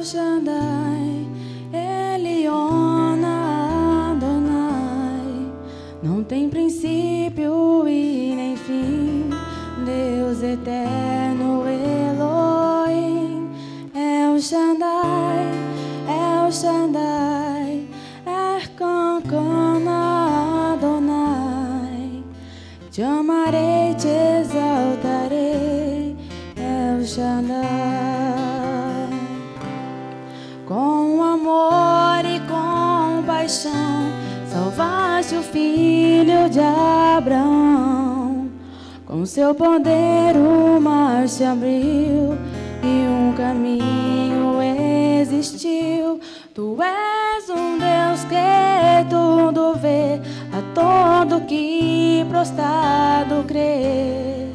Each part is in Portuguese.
Shaddai, Eliona Adonai, não tem princípio e nem fim, Deus eterno Elohim, El Shaddai, El Shaddai, Erkankana Adonai, te amarei, te exaltarei, El Shaddai. Com amor e compaixão, salvaste o filho de Abraão. Com seu poder o mar se abriu e um caminho existiu. Tu és um Deus que tudo vê, a todo que prostrado crê.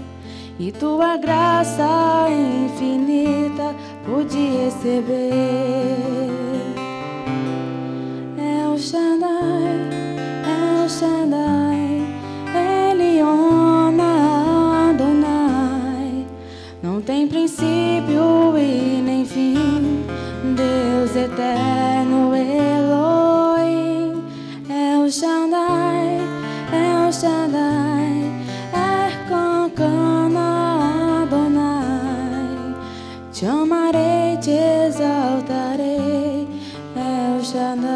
E tua graça infinita pude receber. El Shaddai, El Shaddai, Eliona Adonai, não tem princípio e nem fim, Deus eterno Elohim, El Shaddai, El Shaddai, Erkankana Adonai, te amarei, te exaltarei, El Shaddai.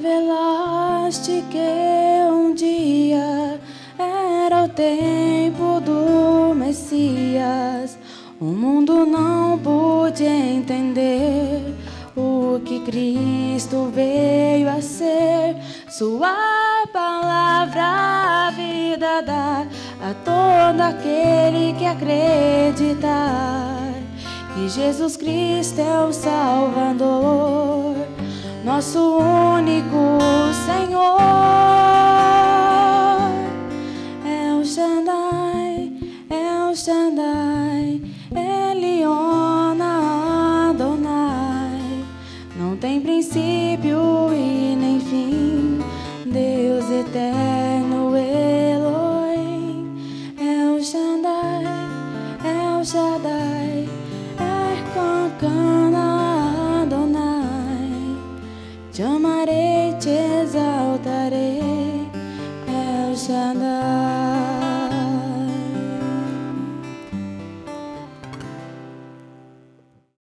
Revelaste que um dia era o tempo do Messias. O mundo não pôde entender o que Cristo veio a ser. Sua palavra a vida dá a todo aquele que acreditar que Jesus Cristo é o Salvador, nosso único Senhor. El Shaddai, El Shaddai, Eliona Adonai, não tem princípio e nem fim, Deus eterno Elohim, El Shaddai, El Shaddai, Erkankana Adonai, te amarei, te exaltarei, El Shaddai.